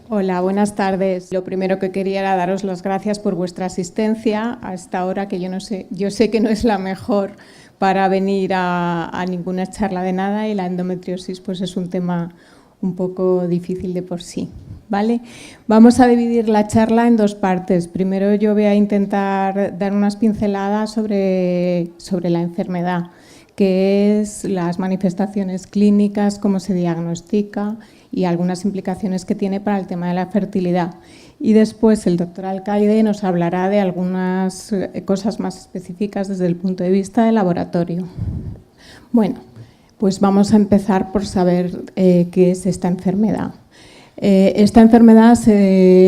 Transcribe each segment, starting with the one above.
Hola, buenas tardes. Lo primero que quería era daros las gracias por vuestra asistencia a esta hora, que yo sé que no es la mejor para venir a ninguna charla de nada, y la endometriosis pues es un tema un poco difícil de por sí, ¿vale? Vamos a dividir la charla en dos partes. Primero yo voy a intentar dar unas pinceladas sobre la enfermedad, qué es, las manifestaciones clínicas, cómo se diagnostica y algunas implicaciones que tiene para el tema de la fertilidad. Y después el doctor Alcaide nos hablará de algunas cosas más específicas desde el punto de vista del laboratorio. Bueno, pues vamos a empezar por saber qué es esta enfermedad. Esta enfermedad,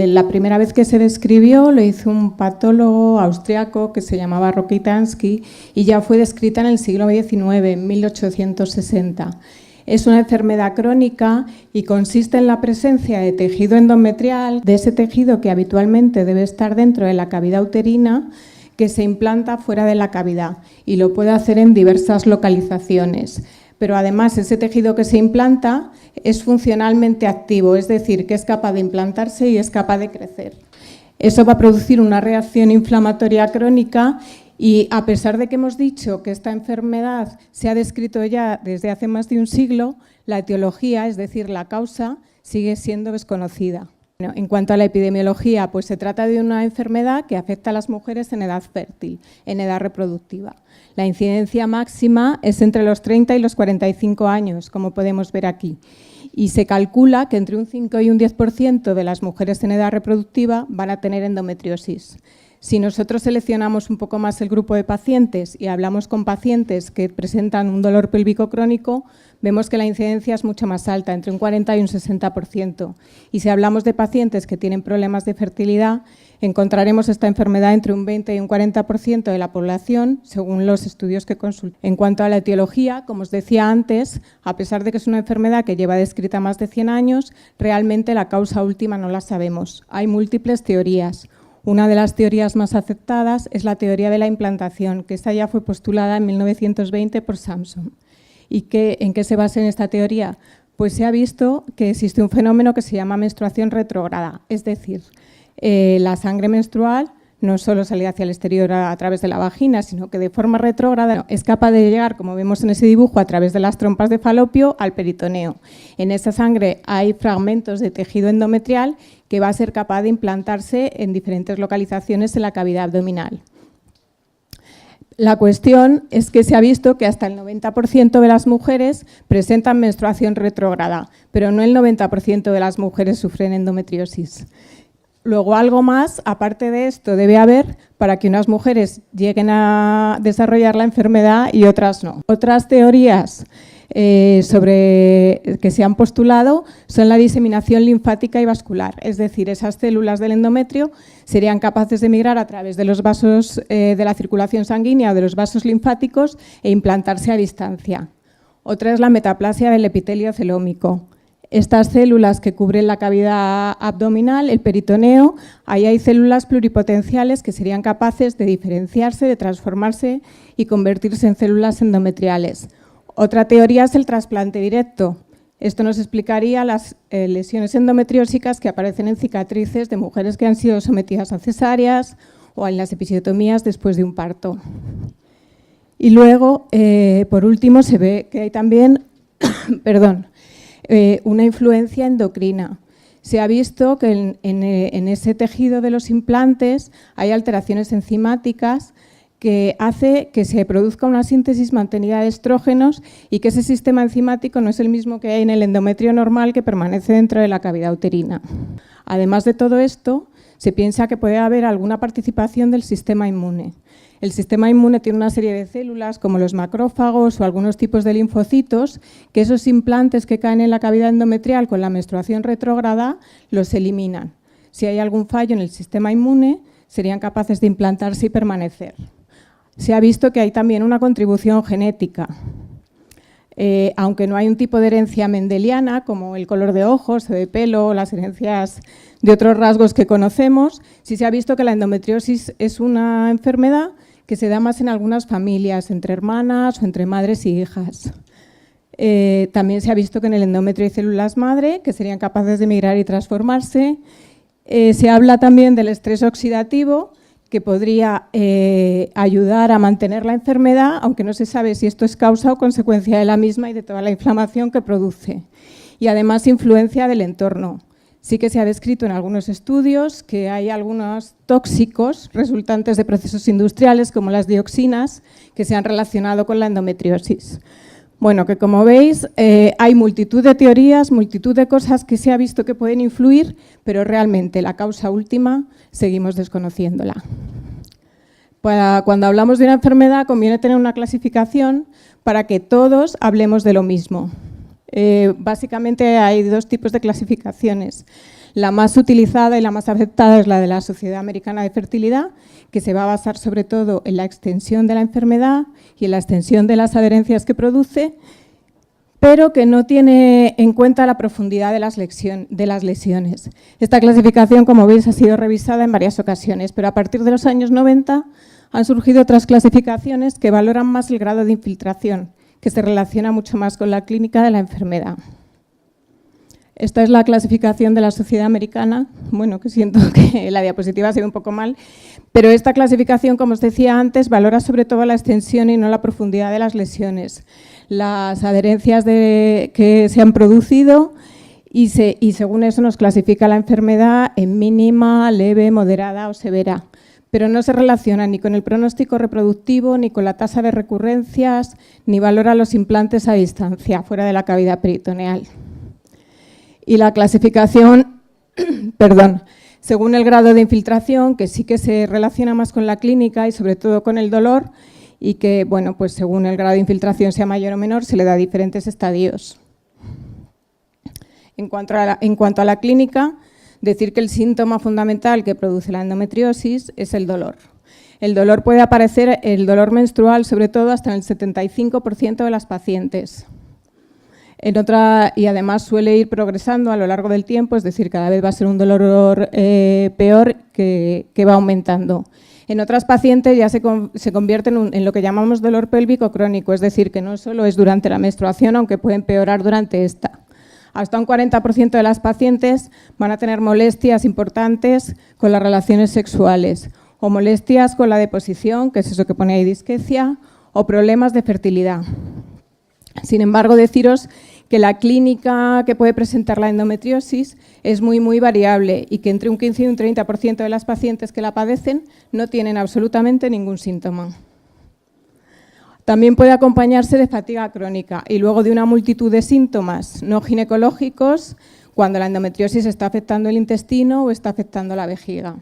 la primera vez que se describió, lo hizo un patólogo austriaco que se llamaba Rokitansky y ya fue descrita en el siglo XIX, en 1860. Es una enfermedad crónica y consiste en la presencia de tejido endometrial, de ese tejido que habitualmente debe estar dentro de la cavidad uterina, que se implanta fuera de la cavidad y lo puede hacer en diversas localizaciones. Pero además ese tejido que se implanta es funcionalmente activo, es decir, que es capaz de implantarse y es capaz de crecer. Eso va a producir una reacción inflamatoria crónica. Y a pesar de que hemos dicho que esta enfermedad se ha descrito ya desde hace más de un siglo, la etiología, es decir, la causa, sigue siendo desconocida. Bueno, en cuanto a la epidemiología, pues se trata de una enfermedad que afecta a las mujeres en edad fértil, en edad reproductiva. La incidencia máxima es entre los 30 y los 45 años, como podemos ver aquí. Y se calcula que entre un 5 y un 10% de las mujeres en edad reproductiva van a tener endometriosis. Si nosotros seleccionamos un poco más el grupo de pacientes y hablamos con pacientes que presentan un dolor pélvico crónico, vemos que la incidencia es mucho más alta, entre un 40 y un 60%. Y si hablamos de pacientes que tienen problemas de fertilidad, encontraremos esta enfermedad entre un 20 y un 40% de la población, según los estudios que consultamos. En cuanto a la etiología, como os decía antes, a pesar de que es una enfermedad que lleva descrita más de 100 años, realmente la causa última no la sabemos. Hay múltiples teorías. Una de las teorías más aceptadas es la teoría de la implantación, que esta ya fue postulada en 1920 por Sampson. ¿Y en qué se basa en esta teoría? Pues se ha visto que existe un fenómeno que se llama menstruación retrógrada, es decir, la sangre menstrual no solo sale hacia el exterior a través de la vagina, sino que de forma retrógrada es capaz de llegar, como vemos en ese dibujo, a través de las trompas de falopio al peritoneo. En esa sangre hay fragmentos de tejido endometrial que va a ser capaz de implantarse en diferentes localizaciones en la cavidad abdominal. La cuestión es que se ha visto que hasta el 90% de las mujeres presentan menstruación retrógrada, pero no el 90% de las mujeres sufren endometriosis. Luego, algo más, aparte de esto, debe haber para que unas mujeres lleguen a desarrollar la enfermedad y otras no. Otras teorías que se han postulado son la diseminación linfática y vascular, es decir, esas células del endometrio serían capaces de migrar a través de los vasos de la circulación sanguínea o de los vasos linfáticos e implantarse a distancia. Otra es la metaplasia del epitelio celómico. Estas células que cubren la cavidad abdominal, el peritoneo, ahí hay células pluripotenciales que serían capaces de diferenciarse, de transformarse y convertirse en células endometriales. Otra teoría es el trasplante directo. Esto nos explicaría las lesiones endometriósicas que aparecen en cicatrices de mujeres que han sido sometidas a cesáreas o en las episiotomías después de un parto. Y luego, por último, se ve que hay también una influencia endocrina. Se ha visto que en ese tejido de los implantes hay alteraciones enzimáticas que hace que se produzca una síntesis mantenida de estrógenos y que ese sistema enzimático no es el mismo que hay en el endometrio normal que permanece dentro de la cavidad uterina. Además de todo esto, se piensa que puede haber alguna participación del sistema inmune. El sistema inmune tiene una serie de células como los macrófagos o algunos tipos de linfocitos que esos implantes que caen en la cavidad endometrial con la menstruación retrógrada los eliminan. Si hay algún fallo en el sistema inmune, serían capaces de implantarse y permanecer. Se ha visto que hay también una contribución genética. Aunque no hay un tipo de herencia mendeliana como el color de ojos o de pelo o las herencias de otros rasgos que conocemos, sí se ha visto que la endometriosis es una enfermedad que se da más en algunas familias, entre hermanas o entre madres y hijas. También se ha visto que en el endometrio hay células madre que serían capaces de migrar y transformarse. Se habla también del estrés oxidativo, que podría ayudar a mantener la enfermedad, aunque no se sabe si esto es causa o consecuencia de la misma y de toda la inflamación que produce. Y además influencia del entorno. Sí que se ha descrito en algunos estudios que hay algunos tóxicos resultantes de procesos industriales, como las dioxinas, que se han relacionado con la endometriosis. Bueno, que como veis, hay multitud de teorías, multitud de cosas que se ha visto que pueden influir, pero realmente la causa última seguimos desconociéndola. Cuando hablamos de una enfermedad conviene tener una clasificación para que todos hablemos de lo mismo. Básicamente hay dos tipos de clasificaciones. La más utilizada y la más aceptada es la de la Sociedad Americana de Fertilidad, que se va a basar sobre todo en la extensión de la enfermedad y en la extensión de las adherencias que produce, pero que no tiene en cuenta la profundidad de las lesiones. Esta clasificación, como veis, ha sido revisada en varias ocasiones, pero a partir de los años 90 han surgido otras clasificaciones que valoran más el grado de infiltración, que se relaciona mucho más con la clínica de la enfermedad. Esta es la clasificación de la Sociedad Americana. Bueno, que siento que la diapositiva ha sido un poco mal, pero esta clasificación, como os decía antes, valora sobre todo la extensión y no la profundidad de las lesiones, las adherencias que se han producido y según eso nos clasifica la enfermedad en mínima, leve, moderada o severa. Pero no se relaciona ni con el pronóstico reproductivo, ni con la tasa de recurrencias, ni valora los implantes a distancia, fuera de la cavidad peritoneal. Y la clasificación, según el grado de infiltración, que sí que se relaciona más con la clínica y sobre todo con el dolor, y que, bueno, pues según el grado de infiltración sea mayor o menor, se le da diferentes estadios. En cuanto a la clínica, decir que el síntoma fundamental que produce la endometriosis es el dolor. El dolor puede aparecer, el dolor menstrual, sobre todo hasta en el 75% de las pacientes. Y además suele ir progresando a lo largo del tiempo, es decir, cada vez va a ser un dolor peor que va aumentando. En otras pacientes ya se convierte en lo que llamamos dolor pélvico crónico, es decir, que no solo es durante la menstruación, aunque puede empeorar durante esta. Hasta un 40% de las pacientes van a tener molestias importantes con las relaciones sexuales, o molestias con la deposición, que es eso que pone ahí disquecia, o problemas de fertilidad. Sin embargo, deciros que la clínica que puede presentar la endometriosis es muy, muy variable y que entre un 15 y un 30% de las pacientes que la padecen no tienen absolutamente ningún síntoma. También puede acompañarse de fatiga crónica y luego de una multitud de síntomas no ginecológicos cuando la endometriosis está afectando el intestino o está afectando la vejiga.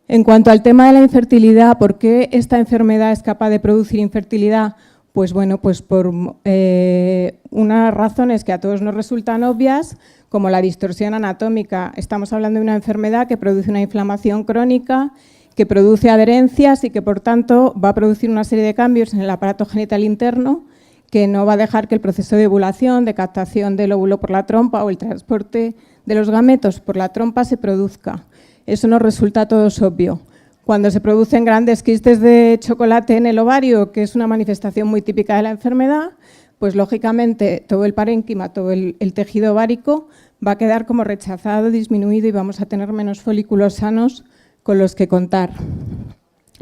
En cuanto al tema de la infertilidad, ¿por qué esta enfermedad es capaz de producir infertilidad? Pues bueno, pues por unas razones que a todos nos resultan obvias, como la distorsión anatómica. Estamos hablando de una enfermedad que produce una inflamación crónica, que produce adherencias y que, por tanto, va a producir una serie de cambios en el aparato genital interno que no va a dejar que el proceso de ovulación, de captación del óvulo por la trompa o el transporte de los gametos por la trompa se produzca. Eso nos resulta a todos obvio. Cuando se producen grandes quistes de chocolate en el ovario, que es una manifestación muy típica de la enfermedad, pues lógicamente todo el parénquima, todo el tejido ovárico va a quedar como rechazado, disminuido y vamos a tener menos folículos sanos con los que contar.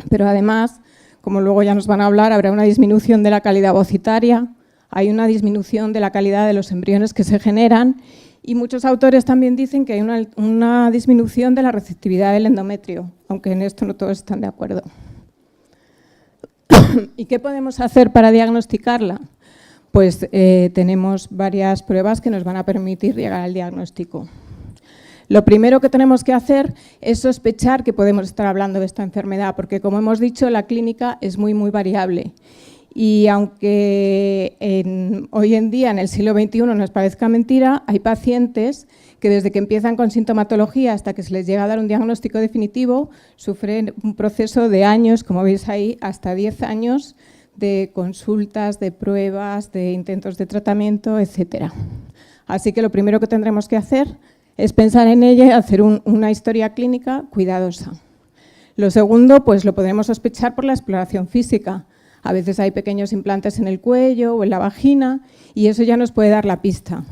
Pero además, como luego ya nos van a hablar, habrá una disminución de la calidad ovocitaria, hay una disminución de la calidad de los embriones que se generan y muchos autores también dicen que hay una disminución de la receptividad del endometrio, aunque en esto no todos están de acuerdo. ¿Y qué podemos hacer para diagnosticarla? Pues tenemos varias pruebas que nos van a permitir llegar al diagnóstico. Lo primero que tenemos que hacer es sospechar que podemos estar hablando de esta enfermedad, porque como hemos dicho, la clínica es muy, muy variable. Y aunque hoy en día, en el siglo XXI, nos parezca mentira, hay pacientes que desde que empiezan con sintomatología hasta que se les llega a dar un diagnóstico definitivo, sufren un proceso de años, como veis ahí, hasta 10 años de consultas, de pruebas, de intentos de tratamiento, etcétera. Así que lo primero que tendremos que hacer es pensar en ella y hacer una historia clínica cuidadosa. Lo segundo, pues lo podremos sospechar por la exploración física. A veces hay pequeños implantes en el cuello o en la vagina y eso ya nos puede dar la pista.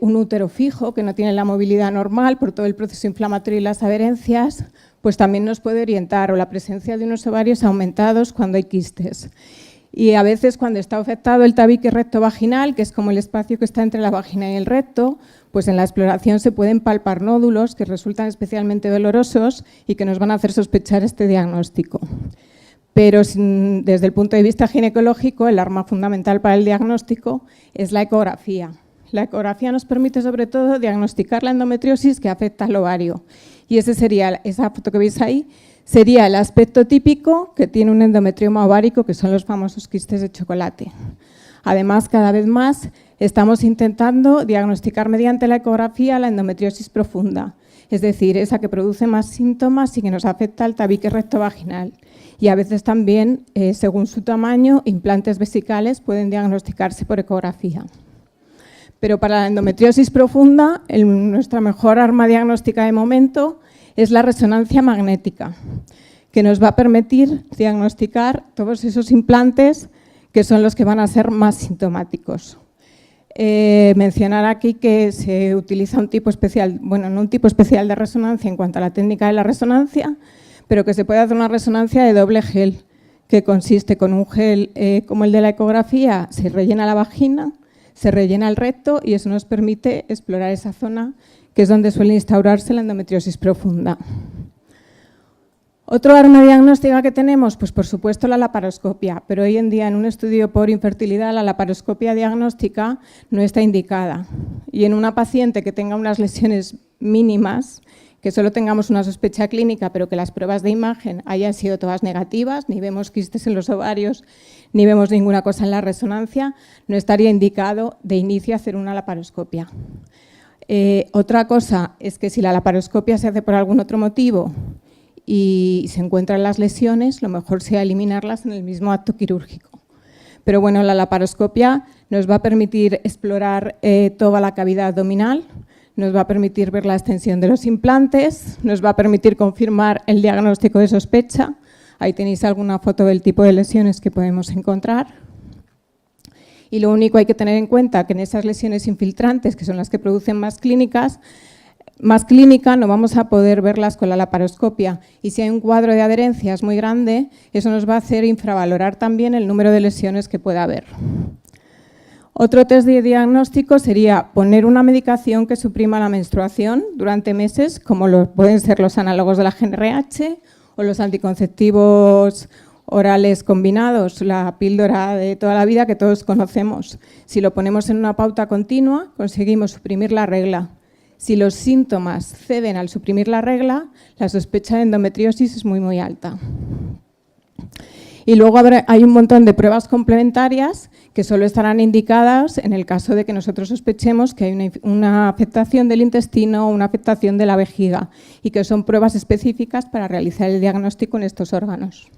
Un útero fijo que no tiene la movilidad normal por todo el proceso inflamatorio y las adherencias, pues también nos puede orientar, o la presencia de unos ovarios aumentados cuando hay quistes. Y a veces cuando está afectado el tabique recto-vaginal, que es como el espacio que está entre la vagina y el recto, pues en la exploración se pueden palpar nódulos que resultan especialmente dolorosos y que nos van a hacer sospechar este diagnóstico. Pero desde el punto de vista ginecológico, el arma fundamental para el diagnóstico es la ecografía. La ecografía nos permite sobre todo diagnosticar la endometriosis que afecta al ovario. Y esa foto que veis ahí sería el aspecto típico que tiene un endometrioma ovárico, que son los famosos quistes de chocolate. Además, cada vez más estamos intentando diagnosticar mediante la ecografía la endometriosis profunda, es decir, esa que produce más síntomas y que nos afecta al tabique recto-vaginal. Y a veces también, según su tamaño, implantes vesicales pueden diagnosticarse por ecografía. Pero para la endometriosis profunda, nuestra mejor arma diagnóstica de momento es la resonancia magnética, que nos va a permitir diagnosticar todos esos implantes que son los que van a ser más sintomáticos. Mencionar aquí que se utiliza un tipo especial, bueno, no un tipo especial de resonancia en cuanto a la técnica de la resonancia, pero que se puede hacer una resonancia de doble gel, que consiste con un gel como el de la ecografía, se rellena la vagina, se rellena el recto y eso nos permite explorar esa zona que es donde suele instaurarse la endometriosis profunda. Otro arma diagnóstica que tenemos, pues por supuesto la laparoscopia, pero hoy en día en un estudio por infertilidad la laparoscopia diagnóstica no está indicada. Y en una paciente que tenga unas lesiones mínimas, que solo tengamos una sospecha clínica, pero que las pruebas de imagen hayan sido todas negativas, ni vemos quistes en los ovarios, ni vemos ninguna cosa en la resonancia, no estaría indicado de inicio hacer una laparoscopia. Otra cosa es que si la laparoscopia se hace por algún otro motivo y se encuentran las lesiones, lo mejor sea eliminarlas en el mismo acto quirúrgico. Pero bueno, la laparoscopia nos va a permitir explorar toda la cavidad abdominal, nos va a permitir ver la extensión de los implantes, nos va a permitir confirmar el diagnóstico de sospecha. Ahí tenéis alguna foto del tipo de lesiones que podemos encontrar. Y lo único hay que tener en cuenta que en esas lesiones infiltrantes, que son las que producen más clínica, no vamos a poder verlas con la laparoscopia. Y si hay un cuadro de adherencias muy grande, eso nos va a hacer infravalorar también el número de lesiones que pueda haber. Otro test de diagnóstico sería poner una medicación que suprima la menstruación durante meses, como pueden ser los análogos de la GnRH o los anticonceptivos orales combinados, la píldora de toda la vida que todos conocemos. Si lo ponemos en una pauta continua, conseguimos suprimir la regla. Si los síntomas ceden al suprimir la regla, la sospecha de endometriosis es muy, muy alta. Y luego hay un montón de pruebas complementarias que solo estarán indicadas en el caso de que nosotros sospechemos que hay una afectación del intestino o una afectación de la vejiga y que son pruebas específicas para realizar el diagnóstico en estos órganos.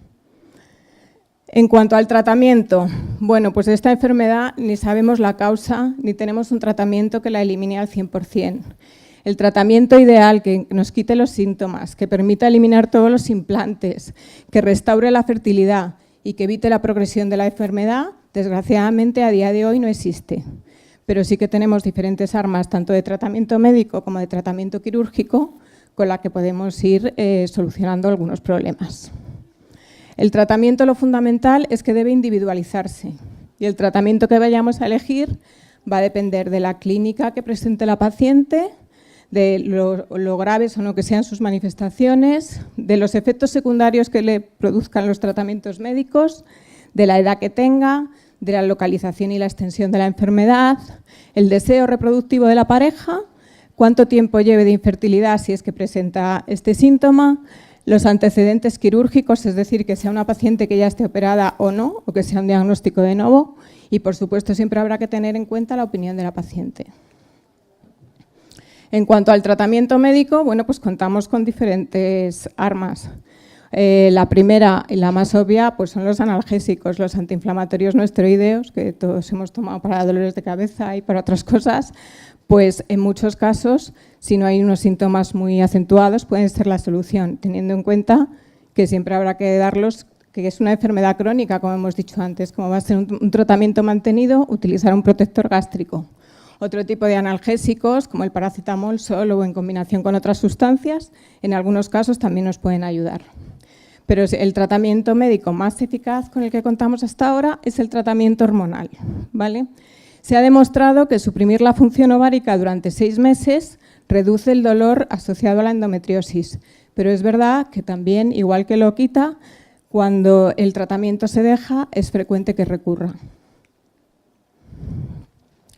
En cuanto al tratamiento, bueno, pues de esta enfermedad ni sabemos la causa ni tenemos un tratamiento que la elimine al 100%. El tratamiento ideal que nos quite los síntomas, que permita eliminar todos los implantes, que restaure la fertilidad y que evite la progresión de la enfermedad, desgraciadamente a día de hoy no existe. Pero sí que tenemos diferentes armas, tanto de tratamiento médico como de tratamiento quirúrgico, con la que podemos ir solucionando algunos problemas. El tratamiento, lo fundamental es que debe individualizarse y el tratamiento que vayamos a elegir va a depender de la clínica que presente la paciente, de lo graves o no que sean sus manifestaciones, de los efectos secundarios que le produzcan los tratamientos médicos, de la edad que tenga, de la localización y la extensión de la enfermedad, el deseo reproductivo de la pareja, cuánto tiempo lleve de infertilidad si es que presenta este síntoma, los antecedentes quirúrgicos, es decir, que sea una paciente que ya esté operada o no, o que sea un diagnóstico de nuevo, y por supuesto siempre habrá que tener en cuenta la opinión de la paciente. En cuanto al tratamiento médico, bueno, pues contamos con diferentes armas. La primera y la más obvia pues son los analgésicos, los antiinflamatorios no esteroideos, que todos hemos tomado para dolores de cabeza y para otras cosas, pues en muchos casos, si no hay unos síntomas muy acentuados, pueden ser la solución, teniendo en cuenta que siempre habrá que darlos que es una enfermedad crónica, como hemos dicho antes, como va a ser un tratamiento mantenido, utilizar un protector gástrico. Otro tipo de analgésicos, como el paracetamol solo o en combinación con otras sustancias, en algunos casos también nos pueden ayudar. Pero el tratamiento médico más eficaz con el que contamos hasta ahora es el tratamiento hormonal, ¿vale? Se ha demostrado que suprimir la función ovárica durante 6 meses reduce el dolor asociado a la endometriosis, pero es verdad que también, igual que lo quita, cuando el tratamiento se deja, es frecuente que recurra.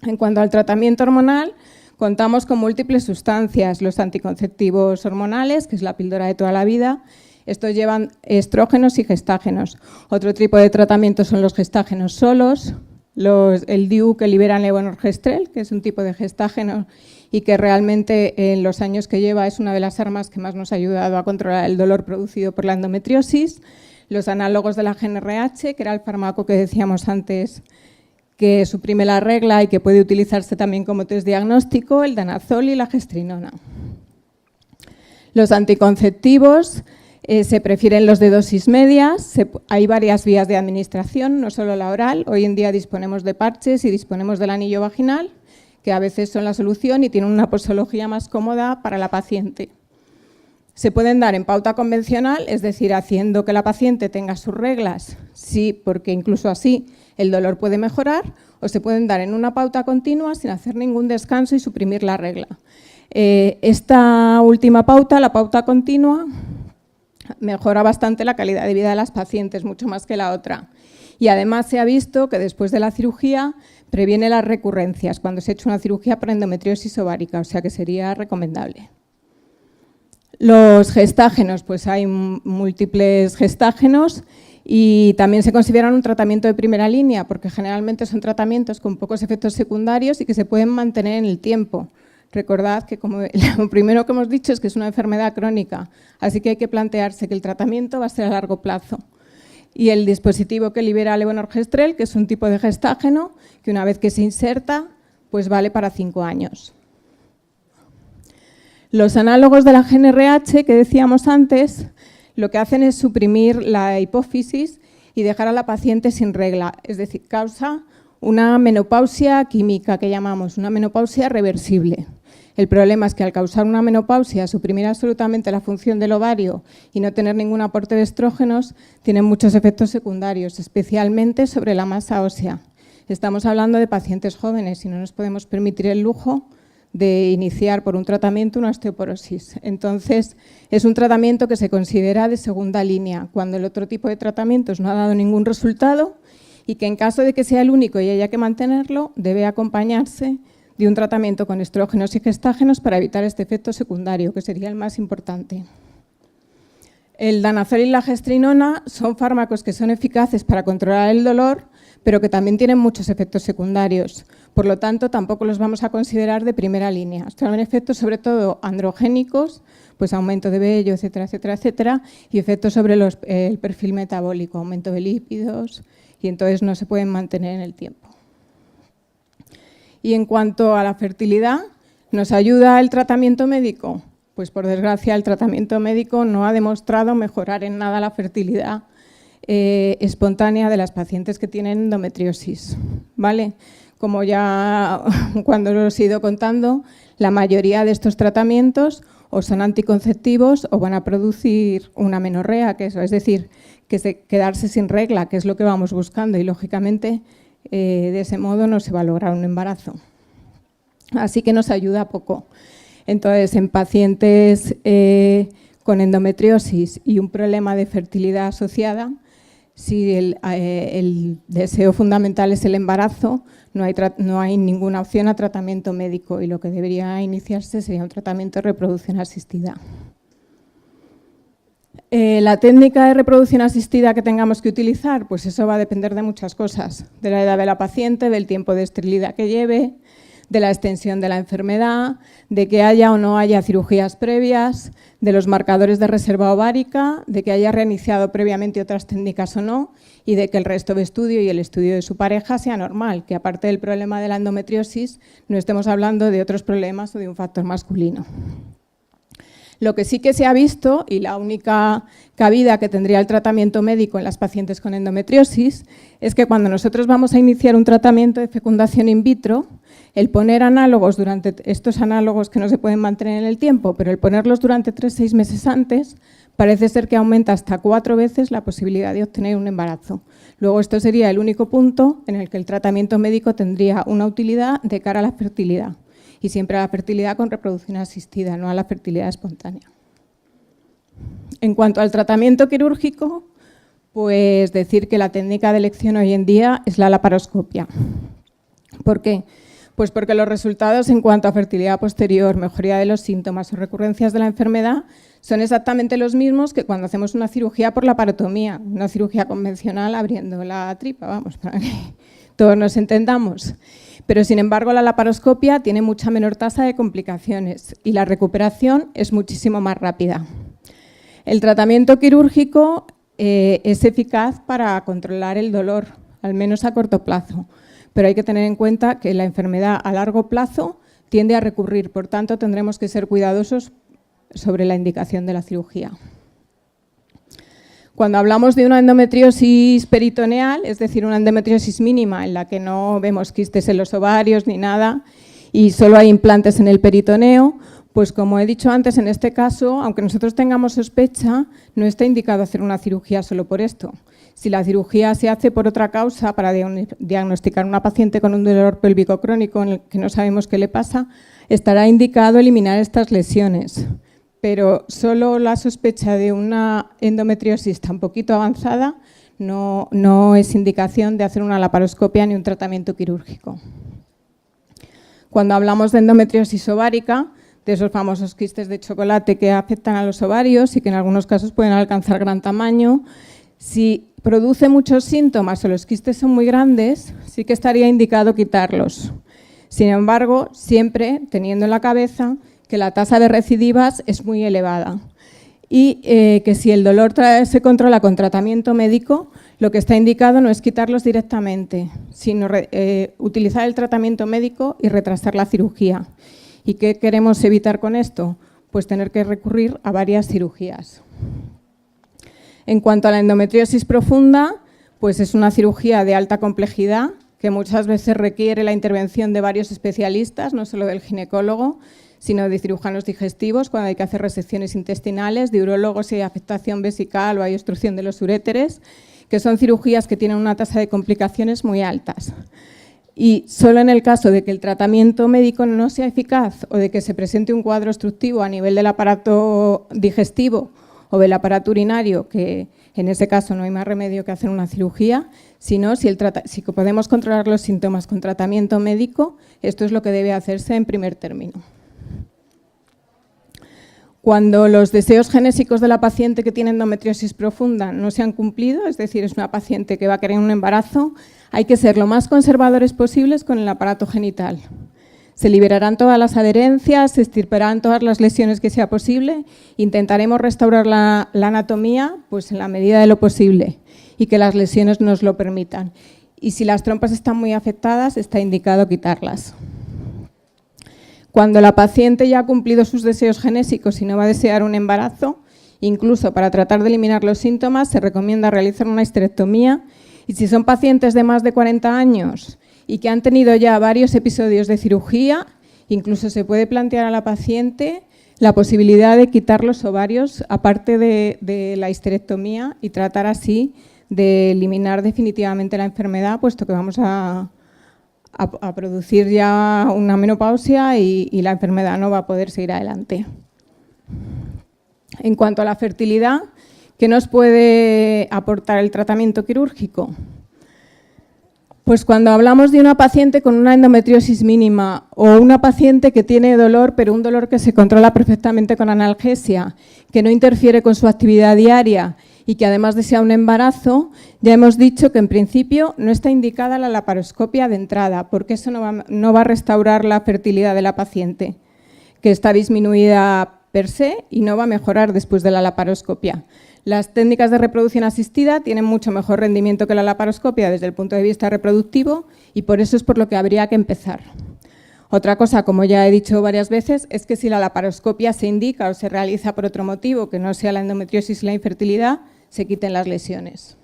En cuanto al tratamiento hormonal, contamos con múltiples sustancias, los anticonceptivos hormonales, que es la píldora de toda la vida. Estos llevan estrógenos y gestágenos. Otro tipo de tratamiento son los gestágenos solos, el DIU que libera levonorgestrel, que es un tipo de gestágeno y que realmente en los años que lleva es una de las armas que más nos ha ayudado a controlar el dolor producido por la endometriosis. Los análogos de la GnRH, que era el fármaco que decíamos antes, que suprime la regla y que puede utilizarse también como test diagnóstico, el danazol y la gestrinona. Los anticonceptivos se prefieren los de dosis medias, hay varias vías de administración, no solo la oral. Hoy en día disponemos de parches y disponemos del anillo vaginal, que a veces son la solución y tienen una posología más cómoda para la paciente. Se pueden dar en pauta convencional, es decir, haciendo que la paciente tenga sus reglas, sí, porque incluso así el dolor puede mejorar, o se pueden dar en una pauta continua sin hacer ningún descanso y suprimir la regla. Esta última pauta, la pauta continua, mejora bastante la calidad de vida de las pacientes, mucho más que la otra. Y además se ha visto que después de la cirugía previene las recurrencias, cuando se ha hecho una cirugía para endometriosis ovárica, o sea que sería recomendable. Los gestágenos, pues hay múltiples gestágenos y también se consideran un tratamiento de primera línea porque generalmente son tratamientos con pocos efectos secundarios y que se pueden mantener en el tiempo. Recordad que como lo primero que hemos dicho es que es una enfermedad crónica, así que hay que plantearse que el tratamiento va a ser a largo plazo. Y el dispositivo que libera levonorgestrel, que es un tipo de gestágeno, que una vez que se inserta, pues vale para 5 años. Los análogos de la GnRH que decíamos antes, lo que hacen es suprimir la hipófisis y dejar a la paciente sin regla, es decir, causa una menopausia química que llamamos, una menopausia reversible. El problema es que al causar una menopausia, suprimir absolutamente la función del ovario y no tener ningún aporte de estrógenos, tiene muchos efectos secundarios, especialmente sobre la masa ósea. Estamos hablando de pacientes jóvenes y no nos podemos permitir el lujo de iniciar por un tratamiento una osteoporosis. Entonces, es un tratamiento que se considera de segunda línea, cuando el otro tipo de tratamientos no ha dado ningún resultado y que en caso de que sea el único y haya que mantenerlo, debe acompañarse de un tratamiento con estrógenos y gestágenos para evitar este efecto secundario, que sería el más importante. El danazol y la gestrinona son fármacos que son eficaces para controlar el dolor, pero que también tienen muchos efectos secundarios. Por lo tanto, tampoco los vamos a considerar de primera línea. Son efectos sobre todo androgénicos, pues aumento de vello, etcétera, etcétera, etcétera, y efectos sobre el perfil metabólico, aumento de lípidos, y entonces no se pueden mantener en el tiempo. Y en cuanto a la fertilidad, ¿nos ayuda el tratamiento médico? Pues por desgracia el tratamiento médico no ha demostrado mejorar en nada la fertilidad espontánea de las pacientes que tienen endometriosis, ¿vale? Como ya cuando os he ido contando, la mayoría de estos tratamientos o son anticonceptivos o van a producir una menorrea, que es decir, quedarse sin regla, que es lo que vamos buscando y lógicamente de ese modo no se va a lograr un embarazo. Así que nos ayuda poco. Entonces, en pacientes con endometriosis y un problema de fertilidad asociada, si el deseo fundamental es el embarazo, no hay ninguna opción a tratamiento médico y lo que debería iniciarse sería un tratamiento de reproducción asistida. La técnica de reproducción asistida que tengamos que utilizar, pues eso va a depender de muchas cosas, de la edad de la paciente, del tiempo de esterilidad que lleve, de la extensión de la enfermedad, de que haya o no haya cirugías previas, de los marcadores de reserva ovárica, de que haya reiniciado previamente otras técnicas o no y de que el resto de estudio y el estudio de su pareja sea normal, que aparte del problema de la endometriosis no estemos hablando de otros problemas o de un factor masculino. Lo que sí que se ha visto, y la única cabida que tendría el tratamiento médico en las pacientes con endometriosis, es que cuando nosotros vamos a iniciar un tratamiento de fecundación in vitro, el poner análogos durante estos análogos que no se pueden mantener en el tiempo, pero el ponerlos durante 3-6 meses antes, parece ser que aumenta hasta 4 veces la posibilidad de obtener un embarazo. Luego, esto sería el único punto en el que el tratamiento médico tendría una utilidad de cara a la fertilidad. Y siempre a la fertilidad con reproducción asistida, no a la fertilidad espontánea. En cuanto al tratamiento quirúrgico, pues decir que la técnica de elección hoy en día es la laparoscopia. ¿Por qué? Pues porque los resultados en cuanto a fertilidad posterior, mejoría de los síntomas o recurrencias de la enfermedad son exactamente los mismos que cuando hacemos una cirugía por laparotomía, una cirugía convencional abriendo la tripa, vamos, para que todos nos entendamos. Pero, sin embargo, la laparoscopia tiene mucha menor tasa de complicaciones y la recuperación es muchísimo más rápida. El tratamiento quirúrgico es eficaz para controlar el dolor, al menos a corto plazo, pero hay que tener en cuenta que la enfermedad a largo plazo tiende a recurrir, por tanto, tendremos que ser cuidadosos sobre la indicación de la cirugía. Cuando hablamos de una endometriosis peritoneal, es decir, una endometriosis mínima en la que no vemos quistes en los ovarios ni nada y solo hay implantes en el peritoneo, pues como he dicho antes, en este caso, aunque nosotros tengamos sospecha, no está indicado hacer una cirugía solo por esto. Si la cirugía se hace por otra causa, para diagnosticar a una paciente con un dolor pélvico crónico en el que no sabemos qué le pasa, estará indicado eliminar estas lesiones. Pero solo la sospecha de una endometriosis tan poquito avanzada no es indicación de hacer una laparoscopia ni un tratamiento quirúrgico. Cuando hablamos de endometriosis ovárica, de esos famosos quistes de chocolate que afectan a los ovarios y que en algunos casos pueden alcanzar gran tamaño, si produce muchos síntomas o los quistes son muy grandes, sí que estaría indicado quitarlos. Sin embargo, siempre teniendo en la cabeza que la tasa de recidivas es muy elevada y que si el dolor se controla con tratamiento médico, lo que está indicado no es quitarlos directamente, sino utilizar el tratamiento médico y retrasar la cirugía. ¿Y qué queremos evitar con esto? Pues tener que recurrir a varias cirugías. En cuanto a la endometriosis profunda, pues es una cirugía de alta complejidad que muchas veces requiere la intervención de varios especialistas, no solo del ginecólogo, sino de cirujanos digestivos cuando hay que hacer resecciones intestinales, de urólogos si hay afectación vesical o hay obstrucción de los uréteres, que son cirugías que tienen una tasa de complicaciones muy altas. Y solo en el caso de que el tratamiento médico no sea eficaz o de que se presente un cuadro obstructivo a nivel del aparato digestivo o del aparato urinario, que en ese caso no hay más remedio que hacer una cirugía, sino si podemos controlar los síntomas con tratamiento médico, esto es lo que debe hacerse en primer término. Cuando los deseos genésicos de la paciente que tiene endometriosis profunda no se han cumplido, es decir, es una paciente que va a querer un embarazo, hay que ser lo más conservadores posibles con el aparato genital. Se liberarán todas las adherencias, se extirparán todas las lesiones que sea posible, intentaremos restaurar la anatomía pues en la medida de lo posible y que las lesiones nos lo permitan. Y si las trompas están muy afectadas, está indicado quitarlas. Cuando la paciente ya ha cumplido sus deseos genésicos y no va a desear un embarazo, incluso para tratar de eliminar los síntomas, se recomienda realizar una histerectomía. Y si son pacientes de más de 40 años y que han tenido ya varios episodios de cirugía, incluso se puede plantear a la paciente la posibilidad de quitar los ovarios, aparte de la histerectomía, y tratar así de eliminar definitivamente la enfermedad, puesto que vamos a producir ya una menopausia y la enfermedad no va a poder seguir adelante. En cuanto a la fertilidad, ¿qué nos puede aportar el tratamiento quirúrgico? Pues cuando hablamos de una paciente con una endometriosis mínima o una paciente que tiene dolor, pero un dolor que se controla perfectamente con analgesia, que no interfiere con su actividad diaria y que además desea un embarazo, ya hemos dicho que en principio no está indicada la laparoscopia de entrada, porque eso no va a restaurar la fertilidad de la paciente, que está disminuida per se y no va a mejorar después de la laparoscopia. Las técnicas de reproducción asistida tienen mucho mejor rendimiento que la laparoscopia desde el punto de vista reproductivo y por eso es por lo que habría que empezar. Otra cosa, como ya he dicho varias veces, es que si la laparoscopia se indica o se realiza por otro motivo que no sea la endometriosis y la infertilidad, se quiten las lesiones.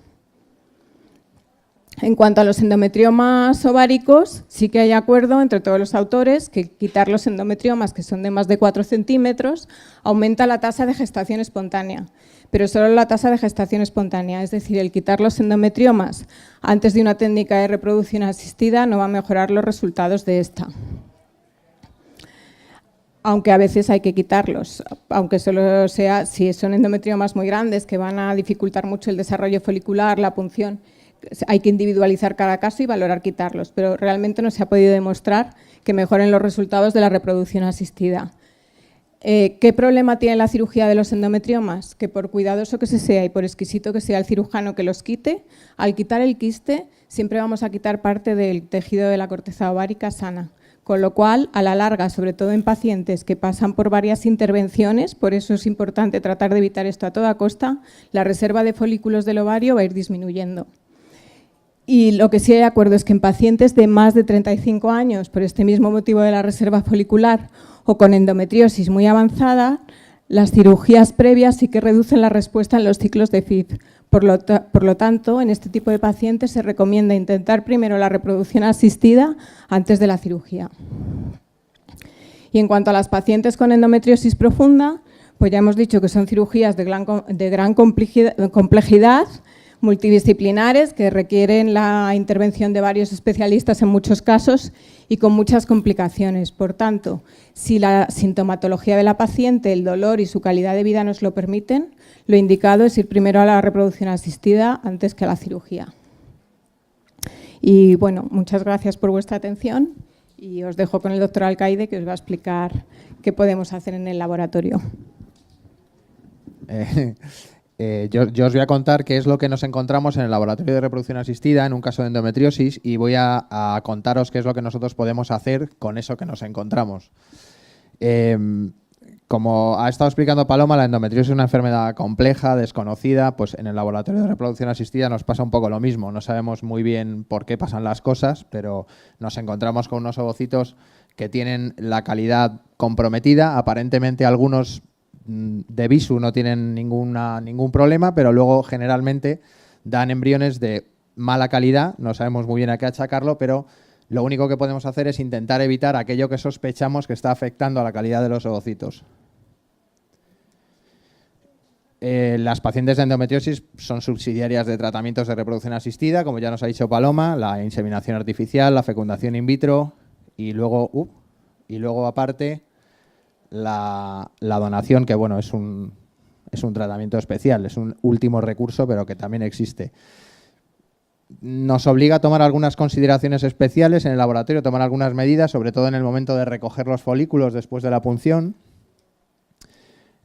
En cuanto a los endometriomas ováricos, sí que hay acuerdo entre todos los autores que quitar los endometriomas que son de más de 4 centímetros aumenta la tasa de gestación espontánea, pero solo la tasa de gestación espontánea, es decir, el quitar los endometriomas antes de una técnica de reproducción asistida no va a mejorar los resultados de esta. Aunque a veces hay que quitarlos, aunque solo sea si son endometriomas muy grandes que van a dificultar mucho el desarrollo folicular, la punción. Hay que individualizar cada caso y valorar quitarlos, pero realmente no se ha podido demostrar que mejoren los resultados de la reproducción asistida. ¿Qué problema tiene la cirugía de los endometriomas? Que por cuidadoso que se sea y por exquisito que sea el cirujano que los quite, al quitar el quiste siempre vamos a quitar parte del tejido de la corteza ovárica sana. Con lo cual, a la larga, sobre todo en pacientes que pasan por varias intervenciones, por eso es importante tratar de evitar esto a toda costa, la reserva de folículos del ovario va a ir disminuyendo. Y lo que sí hay de acuerdo es que en pacientes de más de 35 años, por este mismo motivo de la reserva folicular o con endometriosis muy avanzada, las cirugías previas sí que reducen la respuesta en los ciclos de FIV. Por lo tanto, en este tipo de pacientes se recomienda intentar primero la reproducción asistida antes de la cirugía. Y en cuanto a las pacientes con endometriosis profunda, pues ya hemos dicho que son cirugías de gran complejidad, multidisciplinares, que requieren la intervención de varios especialistas en muchos casos y con muchas complicaciones. Por tanto, si la sintomatología de la paciente, el dolor y su calidad de vida nos lo permiten, lo indicado es ir primero a la reproducción asistida antes que a la cirugía. Y bueno, muchas gracias por vuestra atención y os dejo con el doctor Alcaide, que os va a explicar qué podemos hacer en el laboratorio. Yo os voy a contar qué es lo que nos encontramos en el laboratorio de reproducción asistida en un caso de endometriosis y voy a contaros qué es lo que nosotros podemos hacer con eso que nos encontramos. Como ha estado explicando Paloma, la endometriosis es una enfermedad compleja, desconocida, pues en el laboratorio de reproducción asistida nos pasa un poco lo mismo. No sabemos muy bien por qué pasan las cosas, pero nos encontramos con unos ovocitos que tienen la calidad comprometida, aparentemente algunos de visu no tienen ningún problema, pero luego generalmente dan embriones de mala calidad, no sabemos muy bien a qué achacarlo, pero lo único que podemos hacer es intentar evitar aquello que sospechamos que está afectando a la calidad de los ovocitos. Las pacientes de endometriosis son subsidiarias de tratamientos de reproducción asistida, como ya nos ha dicho Paloma, la inseminación artificial, la fecundación in vitro y luego aparte la donación, que bueno, es un tratamiento especial, es un último recurso, pero que también existe. Nos obliga a tomar algunas consideraciones especiales en el laboratorio, tomar algunas medidas, sobre todo en el momento de recoger los folículos después de la punción.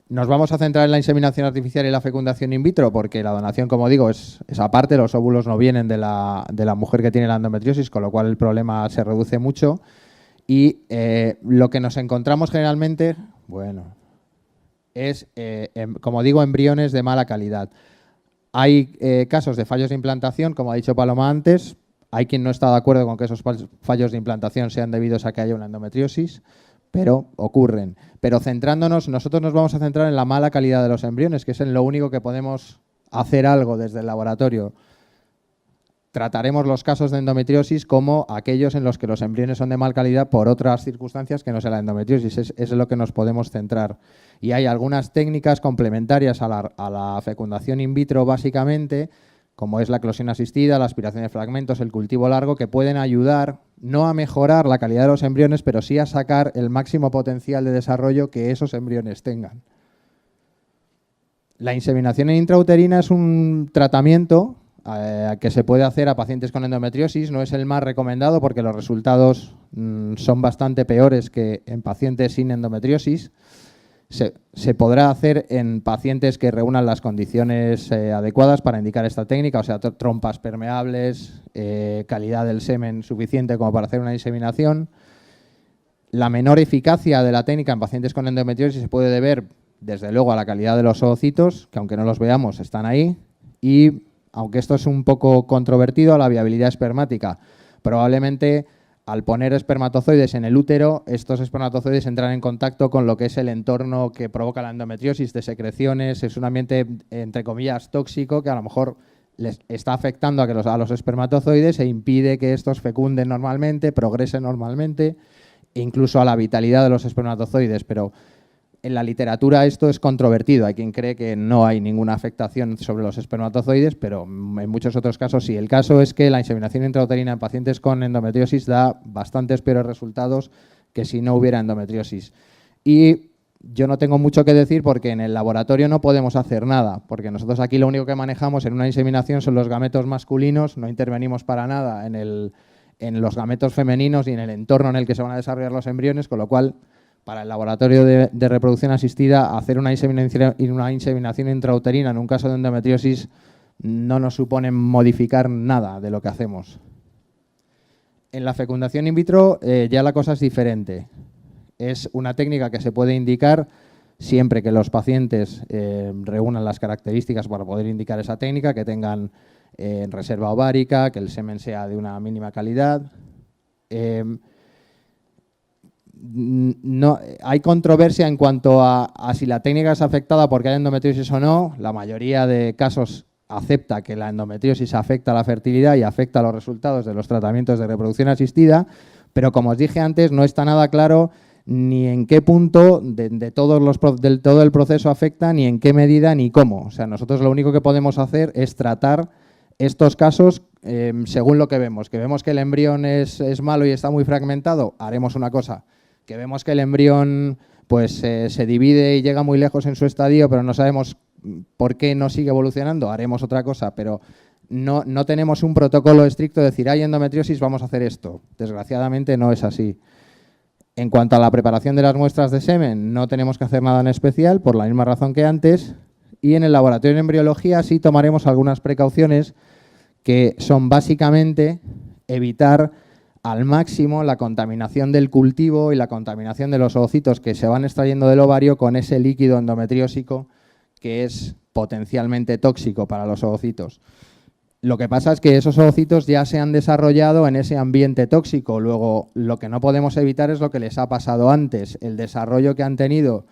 Nos vamos a centrar en la inseminación artificial y la fecundación in vitro, porque la donación, como digo, es aparte, los óvulos no vienen de la mujer que tiene la endometriosis, con lo cual el problema se reduce mucho. Y lo que nos encontramos generalmente, bueno, es, como digo, embriones de mala calidad. Hay casos de fallos de implantación, como ha dicho Paloma antes. Hay quien no está de acuerdo con que esos fallos de implantación sean debidos a que haya una endometriosis, pero ocurren. Pero centrándonos, nosotros nos vamos a centrar en la mala calidad de los embriones, que es en lo único que podemos hacer algo desde el laboratorio. Trataremos los casos de endometriosis como aquellos en los que los embriones son de mal calidad por otras circunstancias que no sea la endometriosis. Es lo que nos podemos centrar. Y hay algunas técnicas complementarias a la fecundación in vitro, básicamente, como es la eclosión asistida, la aspiración de fragmentos, el cultivo largo, que pueden ayudar no a mejorar la calidad de los embriones, pero sí a sacar el máximo potencial de desarrollo que esos embriones tengan. La inseminación intrauterina es un tratamiento que se puede hacer a pacientes con endometriosis. No es el más recomendado porque los resultados son bastante peores que en pacientes sin endometriosis. Se podrá hacer en pacientes que reúnan las condiciones adecuadas para indicar esta técnica, o sea, trompas permeables, calidad del semen suficiente como para hacer una inseminación. La menor eficacia de la técnica en pacientes con endometriosis se puede deber, desde luego, a la calidad de los ovocitos, que aunque no los veamos, están ahí, y aunque esto es un poco controvertido, a la viabilidad espermática. Probablemente al poner espermatozoides en el útero, estos espermatozoides entran en contacto con lo que es el entorno que provoca la endometriosis de secreciones. Es un ambiente, entre comillas, tóxico que a lo mejor les está afectando a los espermatozoides e impide que estos fecunden normalmente, progresen normalmente, e incluso a la vitalidad de los espermatozoides. Pero en la literatura esto es controvertido. Hay quien cree que no hay ninguna afectación sobre los espermatozoides, pero en muchos otros casos sí. El caso es que la inseminación intrauterina en pacientes con endometriosis da bastantes peores resultados que si no hubiera endometriosis. Y yo no tengo mucho que decir porque en el laboratorio no podemos hacer nada, porque nosotros aquí lo único que manejamos en una inseminación son los gametos masculinos, no intervenimos para nada en los gametos femeninos y en el entorno en el que se van a desarrollar los embriones, con lo cual para el laboratorio de reproducción asistida, hacer una inseminación intrauterina en un caso de endometriosis no nos supone modificar nada de lo que hacemos. En la fecundación in vitro ya la cosa es diferente. Es una técnica que se puede indicar siempre que los pacientes reúnan las características para poder indicar esa técnica, que tengan reserva ovárica, que el semen sea de una mínima calidad. No, hay controversia en cuanto a si la técnica es afectada porque hay endometriosis o no. La mayoría de casos acepta que la endometriosis afecta a la fertilidad y afecta a los resultados de los tratamientos de reproducción asistida, pero como os dije antes, no está nada claro ni en qué punto de todo el proceso afecta, ni en qué medida, ni cómo. O sea, nosotros lo único que podemos hacer es tratar estos casos según lo que vemos. Que vemos que el embrión es malo y está muy fragmentado, haremos una cosa. Que vemos que el embrión pues, se divide y llega muy lejos en su estadio, pero no sabemos por qué no sigue evolucionando, haremos otra cosa, pero no tenemos un protocolo estricto de decir, hay endometriosis, vamos a hacer esto. Desgraciadamente no es así. En cuanto a la preparación de las muestras de semen, no tenemos que hacer nada en especial, por la misma razón que antes, y en el laboratorio de embriología sí tomaremos algunas precauciones que son básicamente evitar al máximo la contaminación del cultivo y la contaminación de los ovocitos que se van extrayendo del ovario con ese líquido endometriósico que es potencialmente tóxico para los ovocitos. Lo que pasa es que esos ovocitos ya se han desarrollado en ese ambiente tóxico. Luego, lo que no podemos evitar es lo que les ha pasado antes. El desarrollo que han tenido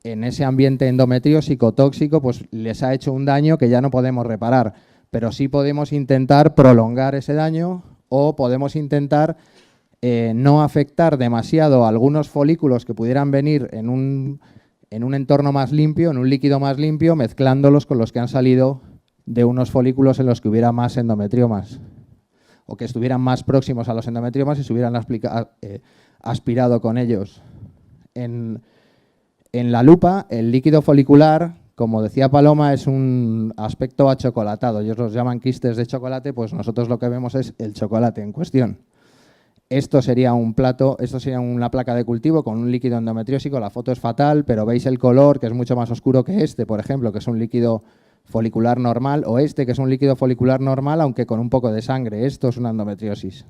en ese ambiente endometriósico tóxico pues les ha hecho un daño que ya no podemos reparar. Pero sí podemos intentar prolongar ese daño o podemos intentar no afectar demasiado a algunos folículos que pudieran venir en un entorno más limpio, en un líquido más limpio, mezclándolos con los que han salido de unos folículos en los que hubiera más endometriomas o que estuvieran más próximos a los endometriomas y se hubieran aspirado con ellos. En la lupa, el líquido folicular, como decía Paloma, es un aspecto achocolatado. Ellos los llaman quistes de chocolate, pues nosotros lo que vemos es el chocolate en cuestión. Esto sería una placa de cultivo con un líquido endometriósico. La foto es fatal, pero veis el color, que es mucho más oscuro que este, por ejemplo, que es un líquido folicular normal, o este, que es un líquido folicular normal, aunque con un poco de sangre. Esto es una endometriosis.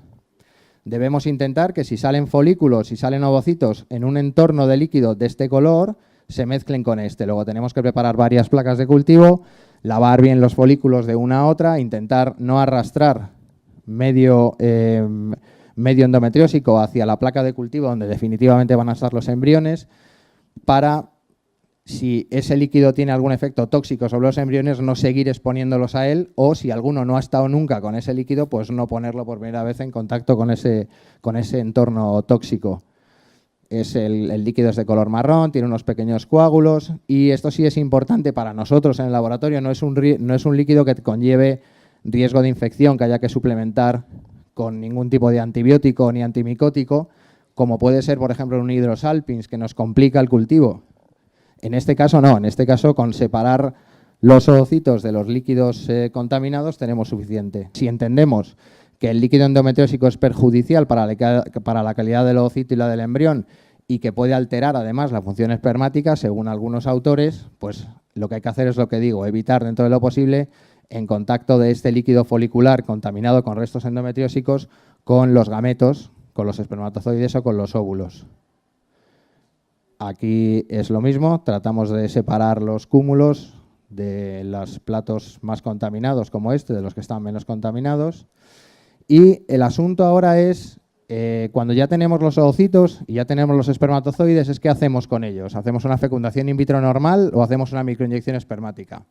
Debemos intentar que si salen folículos, si salen ovocitos en un entorno de líquido de este color, se mezclen con este. Luego tenemos que preparar varias placas de cultivo, lavar bien los folículos de una a otra, intentar no arrastrar medio endometriósico hacia la placa de cultivo donde definitivamente van a estar los embriones, para, si ese líquido tiene algún efecto tóxico sobre los embriones, no seguir exponiéndolos a él, o si alguno no ha estado nunca con ese líquido, pues no ponerlo por primera vez en contacto con ese entorno tóxico. El líquido es de color marrón, tiene unos pequeños coágulos y esto sí es importante para nosotros en el laboratorio. No es un líquido que conlleve riesgo de infección que haya que suplementar con ningún tipo de antibiótico ni antimicótico, como puede ser, por ejemplo, un hidrosalpins que nos complica el cultivo. En este caso no, en este caso con separar los ovocitos de los líquidos contaminados tenemos suficiente. Si entendemos que el líquido endometriósico es perjudicial para la calidad del ovocito y la del embrión y que puede alterar además la función espermática, según algunos autores, pues lo que hay que hacer es lo que digo, evitar dentro de lo posible en contacto de este líquido folicular contaminado con restos endometriósicos con los gametos, con los espermatozoides o con los óvulos. Aquí es lo mismo, tratamos de separar los cúmulos de los platos más contaminados como este, de los que están menos contaminados. Y el asunto ahora es Cuando ya tenemos los ovocitos y ya tenemos los espermatozoides, ¿qué hacemos con ellos? ¿Hacemos una fecundación in vitro normal o hacemos una microinyección espermática?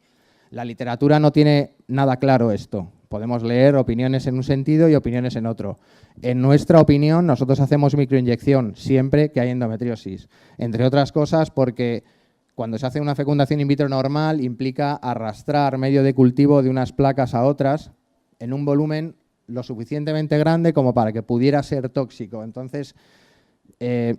La literatura no tiene nada claro esto. Podemos leer opiniones en un sentido y opiniones en otro. En nuestra opinión, nosotros hacemos microinyección siempre que hay endometriosis. Entre otras cosas porque cuando se hace una fecundación in vitro normal implica arrastrar medio de cultivo de unas placas a otras en un volumen lo suficientemente grande como para que pudiera ser tóxico. Entonces,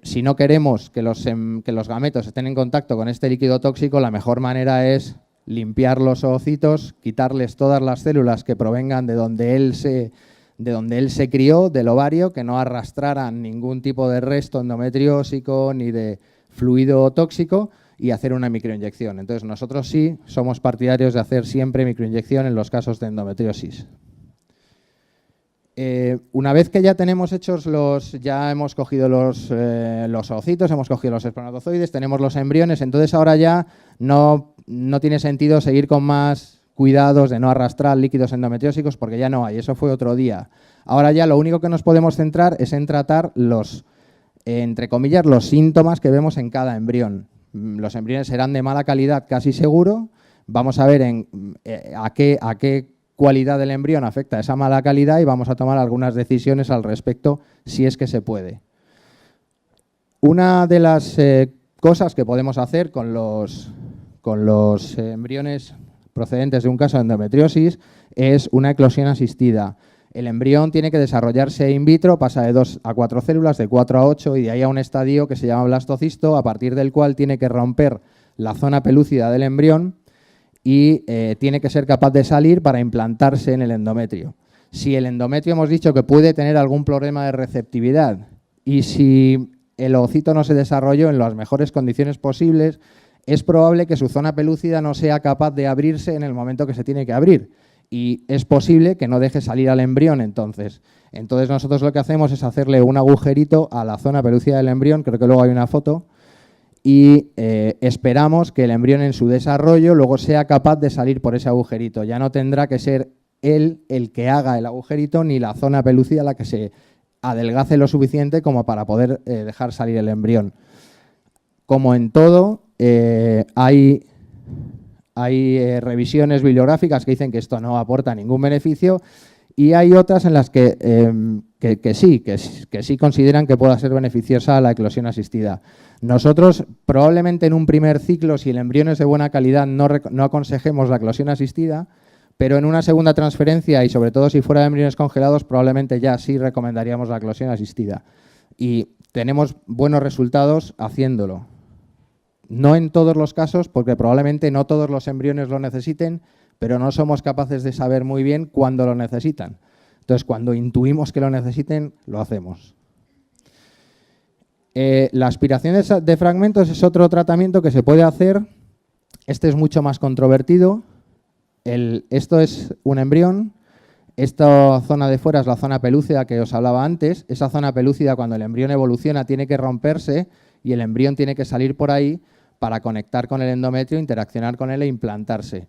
si no queremos que los gametos estén en contacto con este líquido tóxico, la mejor manera es limpiar los ovocitos, quitarles todas las células que provengan de donde él se crió, del ovario, que no arrastraran ningún tipo de resto endometriósico ni de fluido tóxico, y hacer una microinyección. Entonces, nosotros sí somos partidarios de hacer siempre microinyección en los casos de endometriosis. Una vez que ya tenemos hechos ya hemos cogido los ovocitos, hemos cogido los espermatozoides, tenemos los embriones, entonces ahora ya no tiene sentido seguir con más cuidados de no arrastrar líquidos endometriósicos porque ya no hay, eso fue otro día. Ahora ya lo único que nos podemos centrar es en tratar entre comillas, los síntomas que vemos en cada embrión. Los embriones serán de mala calidad casi seguro, vamos a ver a qué cualidad del embrión afecta esa mala calidad y vamos a tomar algunas decisiones al respecto si es que se puede. Una de las cosas que podemos hacer con los embriones procedentes de un caso de endometriosis es una eclosión asistida. El embrión tiene que desarrollarse in vitro, pasa de 2 a 4 células, de 4 a 8 y de ahí a un estadio que se llama blastocisto, a partir del cual tiene que romper la zona pelúcida del embrión y tiene que ser capaz de salir para implantarse en el endometrio. Si el endometrio hemos dicho que puede tener algún problema de receptividad y si el ovocito no se desarrolló en las mejores condiciones posibles, es probable que su zona pelúcida no sea capaz de abrirse en el momento que se tiene que abrir y es posible que no deje salir al embrión entonces. Entonces nosotros lo que hacemos es hacerle un agujerito a la zona pelúcida del embrión, creo que luego hay una foto, y esperamos que el embrión en su desarrollo luego sea capaz de salir por ese agujerito. Ya no tendrá que ser él el que haga el agujerito ni la zona pelúcida la que se adelgace lo suficiente como para poder dejar salir el embrión. Como en todo, hay revisiones bibliográficas que dicen que esto no aporta ningún beneficio y hay otras en las que sí consideran que pueda ser beneficiosa la eclosión asistida. Nosotros probablemente en un primer ciclo, si el embrión es de buena calidad, no aconsejemos la eclosión asistida, pero en una segunda transferencia y sobre todo si fuera de embriones congelados, probablemente ya sí recomendaríamos la eclosión asistida. Y tenemos buenos resultados haciéndolo. No en todos los casos, porque probablemente no todos los embriones lo necesiten, pero no somos capaces de saber muy bien cuándo lo necesitan. Entonces, cuando intuimos que lo necesiten, lo hacemos. La aspiración de fragmentos es otro tratamiento que se puede hacer. Este es mucho más controvertido. Esto es un embrión. Esta zona de fuera es la zona pelúcida que os hablaba antes. Esa zona pelúcida, cuando el embrión evoluciona, tiene que romperse y el embrión tiene que salir por ahí para conectar con el endometrio, interaccionar con él e implantarse.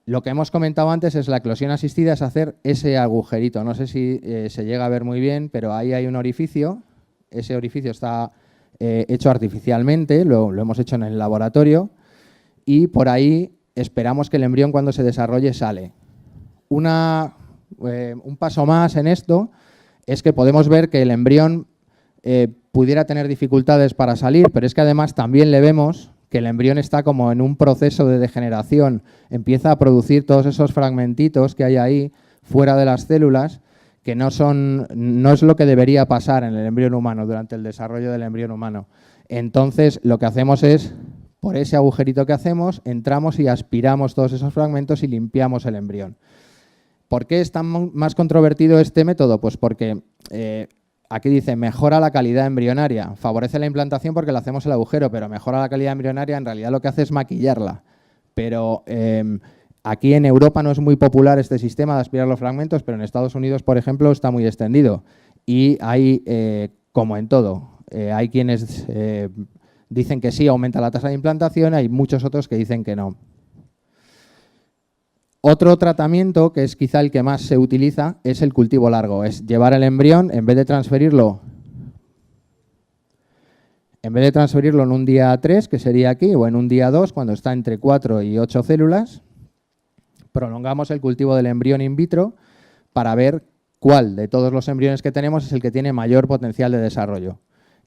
Lo que hemos comentado antes es la eclosión asistida, es hacer ese agujerito. No sé si se llega a ver muy bien, pero ahí hay un orificio. Ese orificio está hecho artificialmente, lo hemos hecho en el laboratorio y por ahí esperamos que el embrión cuando se desarrolle sale. Un paso más en esto es que podemos ver que el embrión pudiera tener dificultades para salir, pero es que además también le vemos que el embrión está como en un proceso de degeneración, empieza a producir todos esos fragmentitos que hay ahí fuera de las células, que no es lo que debería pasar en el embrión humano, durante el desarrollo del embrión humano. Entonces, lo que hacemos es, por ese agujerito que hacemos, entramos y aspiramos todos esos fragmentos y limpiamos el embrión. ¿Por qué es tan más controvertido este método? Pues porque aquí dice, mejora la calidad embrionaria, favorece la implantación porque le hacemos el agujero, pero mejora la calidad embrionaria, en realidad lo que hace es maquillarla. Pero aquí en Europa no es muy popular este sistema de aspirar los fragmentos, pero en Estados Unidos, por ejemplo, está muy extendido. Y hay, como en todo, hay quienes dicen que sí, aumenta la tasa de implantación, hay muchos otros que dicen que no. Otro tratamiento, que es quizá el que más se utiliza, es el cultivo largo. Es llevar el embrión, en vez de transferirlo en un día 3, que sería aquí, o en un día 2, cuando está entre 4 y 8 células, prolongamos el cultivo del embrión in vitro para ver cuál de todos los embriones que tenemos es el que tiene mayor potencial de desarrollo.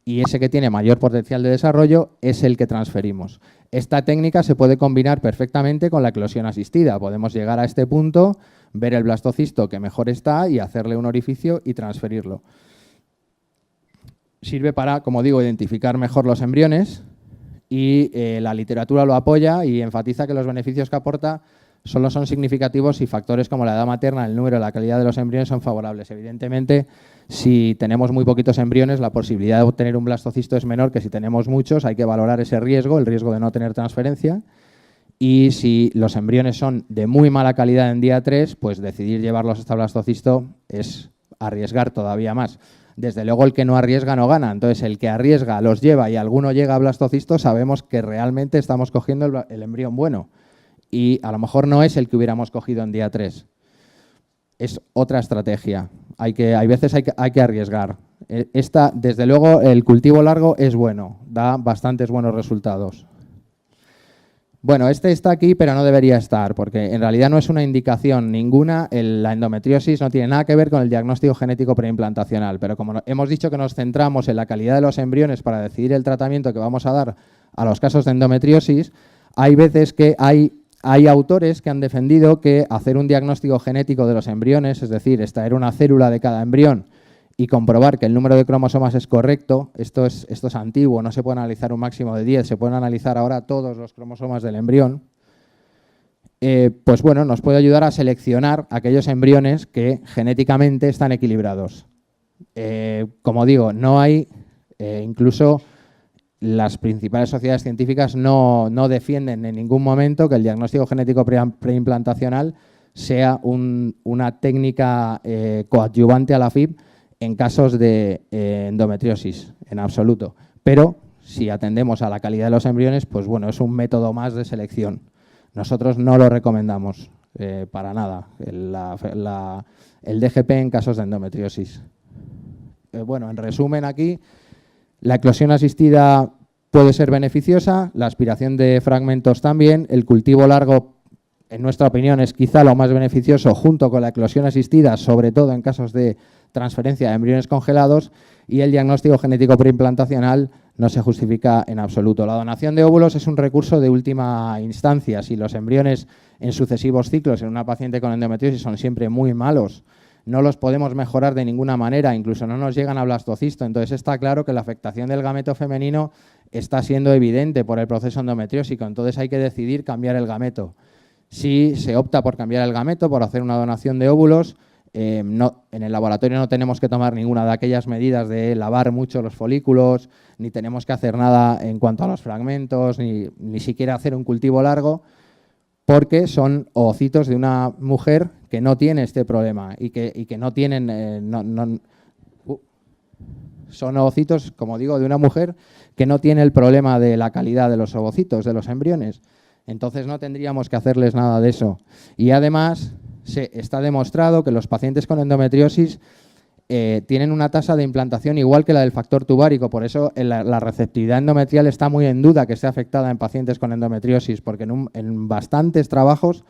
Y ese que tiene mayor potencial de desarrollo es el que transferimos. Esta técnica se puede combinar perfectamente con la eclosión asistida. Podemos llegar a este punto, ver el blastocisto que mejor está y hacerle un orificio y transferirlo. Sirve para, como digo, identificar mejor los embriones y la literatura lo apoya y enfatiza que los beneficios que aporta solo son significativos si factores como la edad materna, el número y la calidad de los embriones son favorables. Evidentemente, si tenemos muy poquitos embriones, la posibilidad de obtener un blastocisto es menor que si tenemos muchos. Hay que valorar ese riesgo, el riesgo de no tener transferencia. Y si los embriones son de muy mala calidad en día 3, pues decidir llevarlos hasta blastocisto es arriesgar todavía más. Desde luego, el que no arriesga no gana. Entonces, el que arriesga los lleva y alguno llega a blastocisto, sabemos que realmente estamos cogiendo el embrión bueno. Y a lo mejor no es el que hubiéramos cogido en día 3. Es otra estrategia. Hay veces hay que arriesgar. Desde luego, el cultivo largo es bueno, da bastantes buenos resultados. Bueno, este está aquí, pero no debería estar, porque en realidad no es una indicación ninguna. La endometriosis no tiene nada que ver con el diagnóstico genético preimplantacional, pero como hemos dicho que nos centramos en la calidad de los embriones para decidir el tratamiento que vamos a dar a los casos de endometriosis, hay veces que hay autores que han defendido que hacer un diagnóstico genético de los embriones, es decir, extraer una célula de cada embrión y comprobar que el número de cromosomas es correcto, esto es antiguo, no se puede analizar un máximo de 10, se pueden analizar ahora todos los cromosomas del embrión, pues bueno, nos puede ayudar a seleccionar aquellos embriones que genéticamente están equilibrados. Como digo, no hay, incluso las principales sociedades científicas no defienden en ningún momento que el diagnóstico genético preimplantacional sea una técnica coadyuvante a la FIB en casos de endometriosis, en absoluto. Pero si atendemos a la calidad de los embriones, pues bueno, es un método más de selección. Nosotros no lo recomendamos para nada, el DGP en casos de endometriosis. Bueno, en resumen aquí, la eclosión asistida puede ser beneficiosa, la aspiración de fragmentos también, el cultivo largo, en nuestra opinión, es quizá lo más beneficioso junto con la eclosión asistida, sobre todo en casos de transferencia de embriones congelados, y el diagnóstico genético preimplantacional no se justifica en absoluto. La donación de óvulos es un recurso de última instancia. Si los embriones en sucesivos ciclos en una paciente con endometriosis son siempre muy malos, no los podemos mejorar de ninguna manera, incluso no nos llegan a blastocisto. Entonces está claro que la afectación del gameto femenino está siendo evidente por el proceso endometriósico, entonces hay que decidir cambiar el gameto. Si se opta por cambiar el gameto, por hacer una donación de óvulos, en el laboratorio no tenemos que tomar ninguna de aquellas medidas de lavar mucho los folículos, ni tenemos que hacer nada en cuanto a los fragmentos, ni siquiera hacer un cultivo largo, porque son ovocitos de una mujer que no tiene este problema y que no tienen, son ovocitos, como digo, de una mujer que no tiene el problema de la calidad de los ovocitos, de los embriones. Entonces no tendríamos que hacerles nada de eso. Y además está demostrado que los pacientes con endometriosis tienen una tasa de implantación igual que la del factor tubárico, por eso la receptividad endometrial está muy en duda que esté afectada en pacientes con endometriosis, porque en bastantes trabajos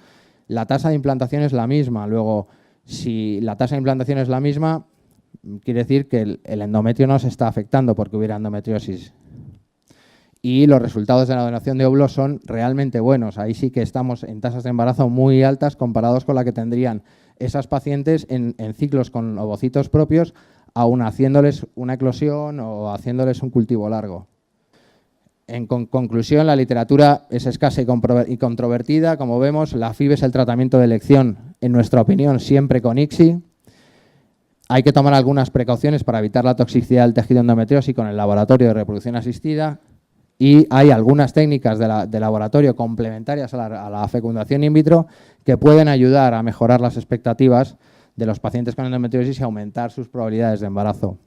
la tasa de implantación es la misma. Luego, si la tasa de implantación es la misma, quiere decir que el endometrio no se está afectando porque hubiera endometriosis. Y los resultados de la donación de óvulos son realmente buenos. Ahí sí que estamos en tasas de embarazo muy altas comparados con la que tendrían esas pacientes en ciclos con ovocitos propios, aún haciéndoles una eclosión o haciéndoles un cultivo largo. En conclusión, la literatura es escasa y controvertida. Como vemos, la FIB es el tratamiento de elección, en nuestra opinión, siempre con ICSI. Hay que tomar algunas precauciones para evitar la toxicidad del tejido endometriósico en el laboratorio de reproducción asistida. Y hay algunas técnicas de laboratorio complementarias a la fecundación in vitro que pueden ayudar a mejorar las expectativas de los pacientes con endometriosis y aumentar sus probabilidades de embarazo.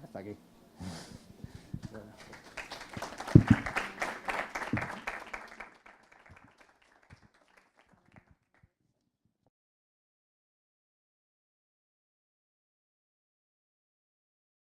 Hasta aquí.